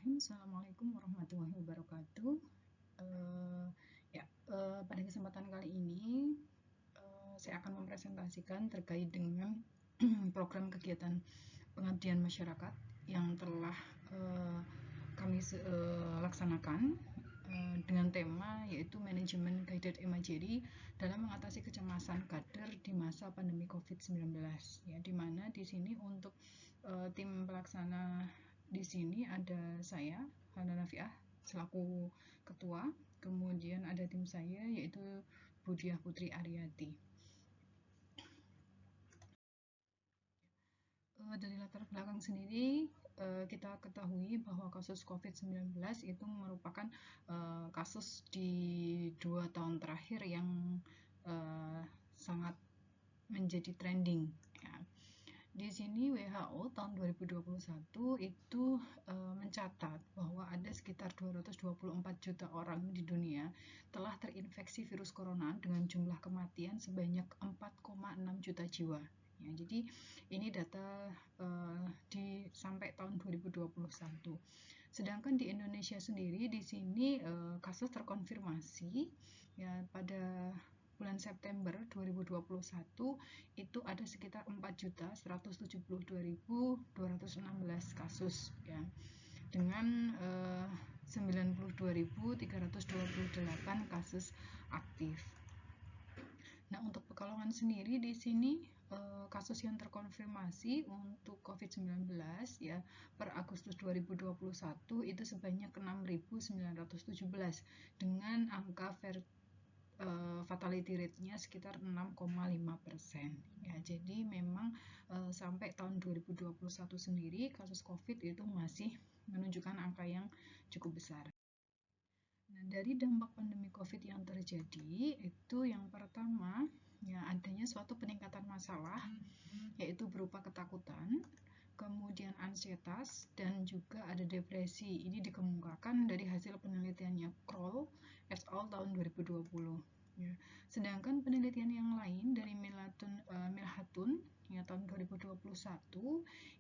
Bismillahirrahmanirrahim. Assalamualaikum warahmatullahi wabarakatuh. Pada kesempatan kali ini saya akan mempresentasikan terkait dengan program kegiatan pengabdian masyarakat yang telah kami laksanakan dengan tema yaitu manajemen guided imagery dalam mengatasi kecemasan kader di masa pandemi COVID-19. Ya, di mana di sini untuk tim pelaksana di sini ada saya, Hana Nafiah, selaku ketua, kemudian ada tim saya yaitu Budiah Putri Aryati. Dari latar belakang sendiri, kita ketahui bahwa kasus COVID-19 itu merupakan kasus di 2 tahun terakhir yang sangat menjadi trending. Ya. Di sini WHO tahun 2021 itu mencatat bahwa ada sekitar 224 juta orang di dunia telah terinfeksi virus corona dengan jumlah kematian sebanyak 4,6 juta jiwa. Ya, jadi ini data sampai tahun 2021. Sedangkan di Indonesia sendiri di sini kasus terkonfirmasi ya pada bulan September 2021 itu ada sekitar 4.172.216 kasus ya dengan 92.328 kasus aktif. Nah, untuk Pekalongan sendiri di sini kasus yang terkonfirmasi untuk COVID-19 ya per Agustus 2021 itu sebanyak 6.917 dengan angka fatality rate-nya sekitar 6,5%. Ya, jadi memang sampai tahun 2021 sendiri kasus COVID itu masih menunjukkan angka yang cukup besar. Nah, dari dampak pandemi COVID yang terjadi itu yang pertama ya adanya suatu peningkatan masalah yaitu berupa ketakutan, kemudian ansietas dan juga ada depresi. Ini dikemukakan dari hasil penelitiannya Kroll et al. Tahun 2020. Ya. Sedangkan penelitian yang lain dari Milhatun ya tahun 2021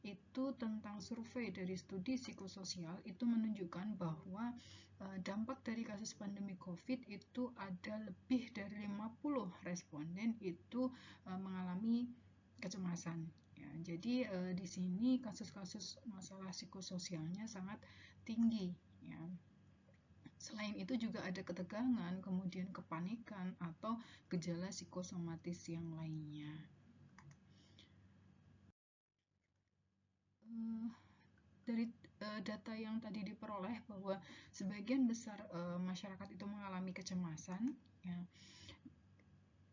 itu tentang survei dari studi psikososial itu menunjukkan bahwa dampak dari kasus pandemi COVID itu ada lebih dari 50 responden itu mengalami kecemasan. Ya, jadi di sini kasus-kasus masalah psikososialnya sangat tinggi. Ya. Selain itu juga ada ketegangan, kemudian kepanikan atau gejala psikosomatis yang lainnya. Dari data yang tadi diperoleh bahwa sebagian besar masyarakat itu mengalami kecemasan. Ya.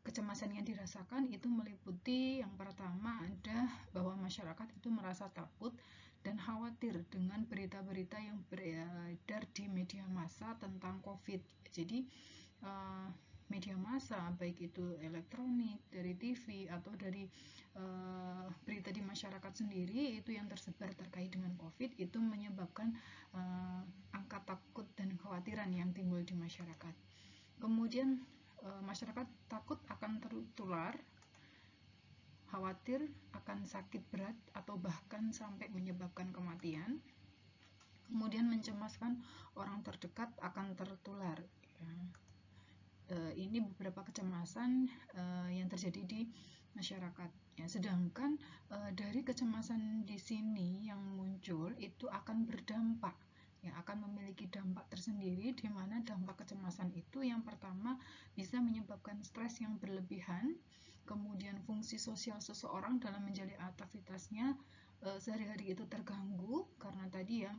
Kecemasan yang dirasakan itu meliputi yang pertama ada bahwa masyarakat itu merasa takut dan khawatir dengan berita-berita yang beredar di media massa tentang COVID. Jadi media massa baik itu elektronik, dari TV atau dari berita di masyarakat sendiri itu yang tersebar terkait dengan COVID itu menyebabkan angka takut dan kekhawatiran yang timbul di masyarakat. Kemudian masyarakat takut akan tertular, khawatir akan sakit berat atau bahkan sampai menyebabkan kematian. Kemudian mencemaskan orang terdekat akan tertular. Ya. Ini beberapa kecemasan yang terjadi di masyarakat. Ya, sedangkan dari kecemasan di sini yang muncul itu akan berdampak. Ya, akan memiliki dampak tersendiri di mana dampak kecemasan itu yang pertama bisa menyebabkan stres yang berlebihan, kemudian fungsi sosial seseorang dalam menjalani aktivitasnya sehari-hari itu terganggu karena tadi ya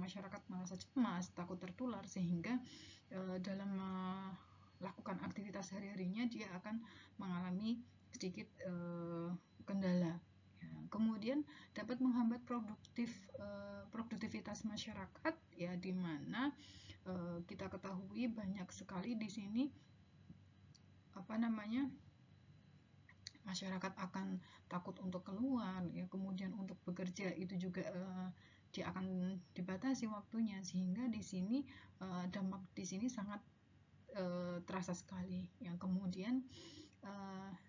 masyarakat merasa cemas, takut tertular sehingga dalam melakukan aktivitas sehari-harinya dia akan mengalami sedikit kendala. Ya, kemudian dapat menghambat produktivitas masyarakat ya di mana kita ketahui banyak sekali di sini masyarakat akan takut untuk keluar ya, kemudian untuk bekerja itu juga dia akan dibatasi waktunya sehingga di sini dampak di sini sangat terasa sekali. Yang kemudian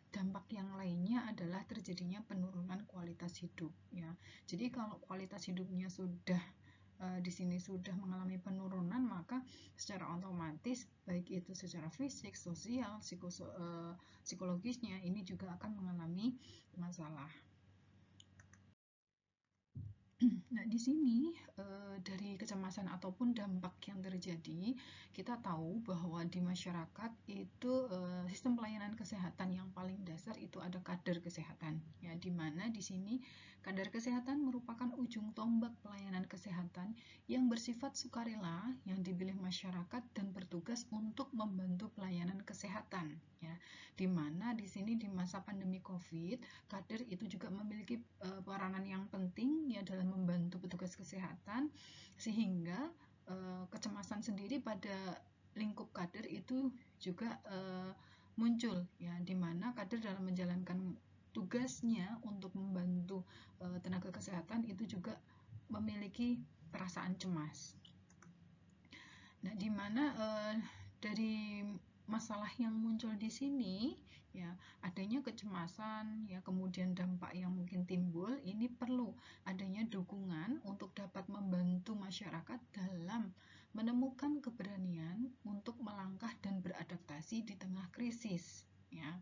dampak yang lainnya adalah terjadinya penurunan kualitas hidup ya. Jadi kalau kualitas hidupnya sudah di sini sudah mengalami penurunan, maka secara otomatis baik itu secara fisik, sosial, psikologisnya ini juga akan mengalami masalah. Nah, di sini dari kecemasan ataupun dampak yang terjadi, kita tahu bahwa di masyarakat itu sistem pelayanan kesehatan yang paling dasar itu ada kader kesehatan. Ya, di mana di sini kader kesehatan merupakan ujung tombak pelayanan kesehatan yang bersifat sukarela yang dipilih masyarakat dan bertugas untuk membantu pelayanan kesehatan. Ya, di mana di sini di masa pandemi COVID, kader itu juga memiliki peranan yang penting ya dalam membantu petugas kesehatan, sehingga kecemasan sendiri pada lingkup kader itu juga muncul ya, di mana kader dalam menjalankan tugasnya untuk membantu tenaga kesehatan itu juga memiliki perasaan cemas. Nah, di mana dari masalah yang muncul di sini ya, adanya kecemasan ya, kemudian dampak yang mungkin timbul, ini perlu adanya dukungan untuk dapat membantu masyarakat dalam menemukan keberanian untuk melangkah dan beradaptasi di tengah krisis ya,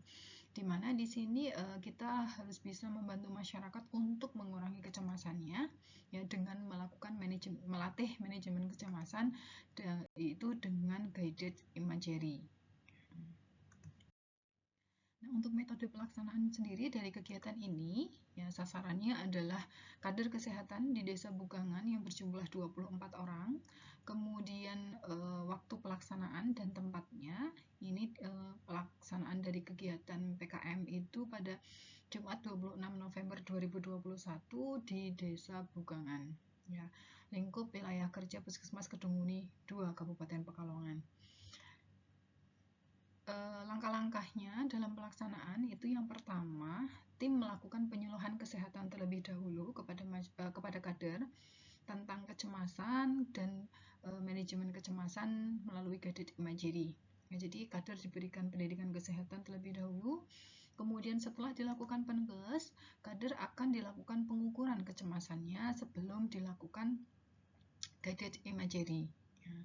dimana di sini kita harus bisa membantu masyarakat untuk mengurangi kecemasannya ya, dengan melakukan melatih manajemen kecemasan itu dengan guided imagery. Nah, untuk metode pelaksanaan sendiri dari kegiatan ini, ya sasarannya adalah kader kesehatan di Desa Bugangan yang berjumlah 24 orang. Kemudian waktu pelaksanaan dan tempatnya, ini pelaksanaan dari kegiatan PKM itu pada Jumat 26 November 2021 di Desa Bugangan. Ya, lingkup wilayah kerja Puskesmas Kedunguni 2 Kabupaten Pekalongan. Langkah-langkahnya dalam pelaksanaan itu yang pertama, tim melakukan penyuluhan kesehatan terlebih dahulu kepada kader tentang kecemasan dan manajemen kecemasan melalui guided imagery. Ya, jadi kader diberikan pendidikan kesehatan terlebih dahulu, kemudian setelah dilakukan penkes, kader akan dilakukan pengukuran kecemasannya sebelum dilakukan guided imagery. Ya.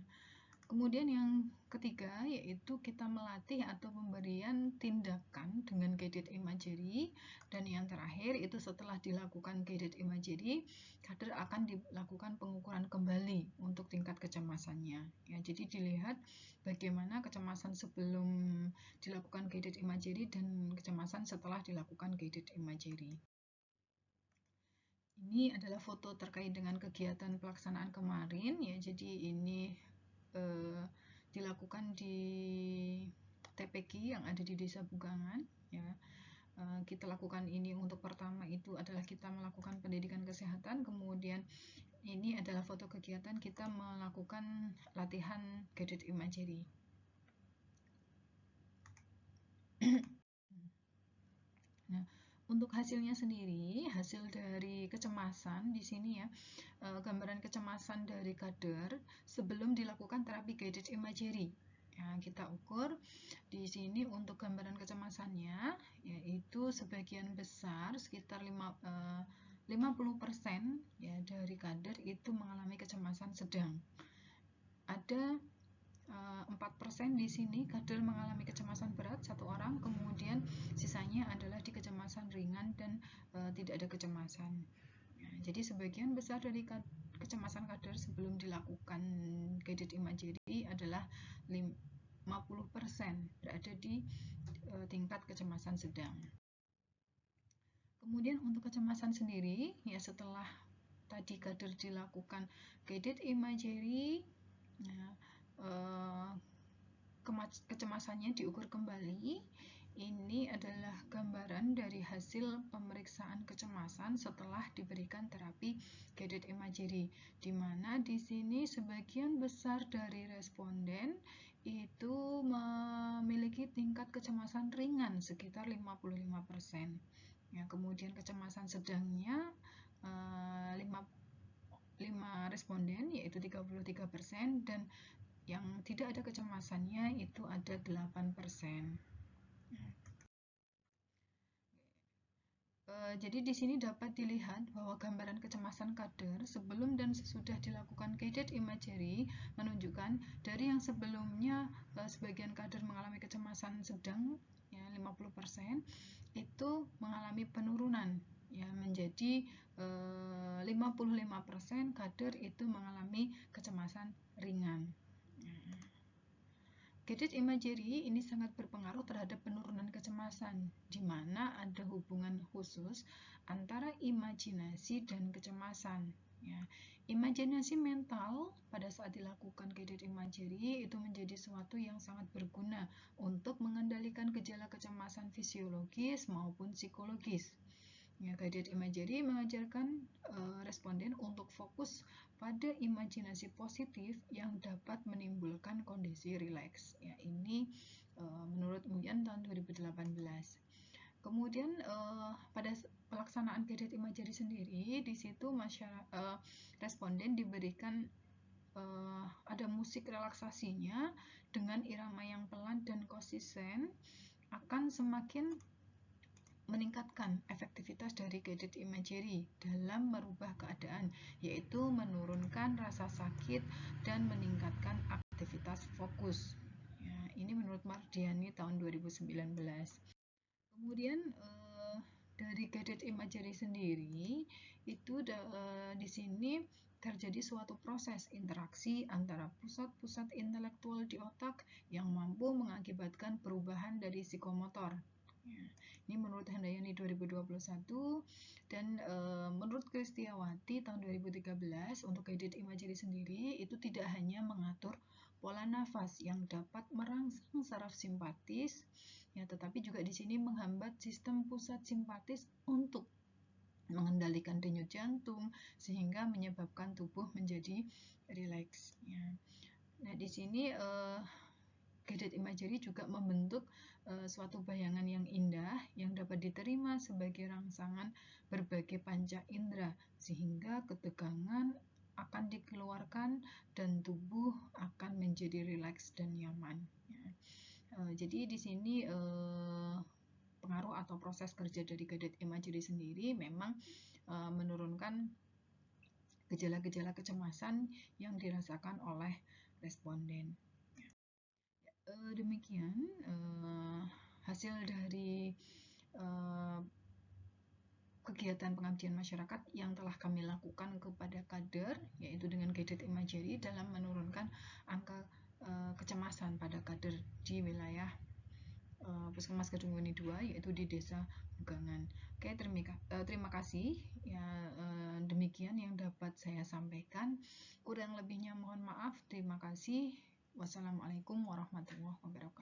Kemudian yang ketiga yaitu kita melatih atau pemberian tindakan dengan guided imagery, dan yang terakhir itu setelah dilakukan guided imagery, kader akan dilakukan pengukuran kembali untuk tingkat kecemasannya. Ya, jadi dilihat bagaimana kecemasan sebelum dilakukan guided imagery dan kecemasan setelah dilakukan guided imagery. Ini adalah foto terkait dengan kegiatan pelaksanaan kemarin ya. Jadi ini dilakukan di TPQ yang ada di Desa Bugangan ya. Kita lakukan ini untuk pertama itu adalah kita melakukan pendidikan kesehatan, kemudian ini adalah foto kegiatan kita melakukan latihan guided imagery. Nah, untuk hasilnya sendiri, hasil dari kecemasan di sini ya, gambaran kecemasan dari kader sebelum dilakukan terapi guided imagery. Ya, kita ukur di sini untuk gambaran kecemasannya, yaitu sebagian besar sekitar 50% ya dari kader itu mengalami kecemasan sedang. Ada 4% di sini kader mengalami kecemasan berat, 1 orang, kemudian sisanya adalah di kecemasan ringan dan tidak ada kecemasan. Nah, jadi sebagian besar dari kecemasan kader sebelum dilakukan guided imagery adalah 50% berada di tingkat kecemasan sedang. Kemudian untuk kecemasan sendiri, ya setelah tadi kader dilakukan guided imagery, ya, kecemasannya diukur kembali. Ini adalah gambaran dari hasil pemeriksaan kecemasan setelah diberikan terapi guided imagery, di mana di sini sebagian besar dari responden itu memiliki tingkat kecemasan ringan sekitar 55%. Ya, kemudian kecemasan sedangnya 5 responden yaitu 33%, dan yang tidak ada kecemasannya itu ada 8%. Jadi di sini dapat dilihat bahwa gambaran kecemasan kader sebelum dan sesudah dilakukan guided imagery menunjukkan dari yang sebelumnya sebagian kader mengalami kecemasan sedang ya 50%, itu mengalami penurunan ya menjadi 55% kader itu mengalami kecemasan ringan. Guided imagery ini sangat berpengaruh terhadap penurunan kecemasan, di mana ada hubungan khusus antara imajinasi dan kecemasan. Ya. Imajinasi mental pada saat dilakukan guided imagery itu menjadi sesuatu yang sangat berguna untuk mengendalikan gejala kecemasan fisiologis maupun psikologis. Ya, guided imagery mengajarkan responden untuk fokus pada imajinasi positif yang dapat menimbulkan kondisi rileks. Ya, ini menurut Nguyen tahun 2018. Kemudian pada pelaksanaan guided imagery sendiri, di situ responden diberikan ada musik relaksasinya dengan irama yang pelan dan konsisten akan semakin meningkatkan efektivitas dari guided imagery dalam merubah keadaan, yaitu menurunkan rasa sakit dan meningkatkan aktivitas fokus. Ya, ini menurut Mardiani tahun 2019. Kemudian dari guided imagery sendiri itu di sini terjadi suatu proses interaksi antara pusat-pusat intelektual di otak yang mampu mengakibatkan perubahan dari psikomotor. Ya, ini menurut Handayani 2021 dan menurut Kristiawati tahun 2013 untuk guided imagery sendiri itu tidak hanya mengatur pola nafas yang dapat merangsang saraf simpatis, ya, tetapi juga di sini menghambat sistem pusat simpatis untuk mengendalikan denyut jantung sehingga menyebabkan tubuh menjadi rileks. Ya. Nah, di sini guided imagery juga membentuk suatu bayangan yang indah yang dapat diterima sebagai rangsangan berbagai panca indera sehingga ketegangan akan dikeluarkan dan tubuh akan menjadi rileks dan nyaman. Ya. Jadi di sini pengaruh atau proses kerja dari guided imagery sendiri memang menurunkan gejala-gejala kecemasan yang dirasakan oleh responden. Demikian hasil dari kegiatan pengabdian masyarakat yang telah kami lakukan kepada kader, yaitu dengan guided imagery dalam menurunkan angka kecemasan pada kader di wilayah Puskesmas Kedungweni 2, yaitu di Desa Bugangan. Oke, terima kasih. Ya, demikian yang dapat saya sampaikan. Kurang lebihnya mohon maaf. Terima kasih. Wassalamualaikum warahmatullahi wabarakatuh.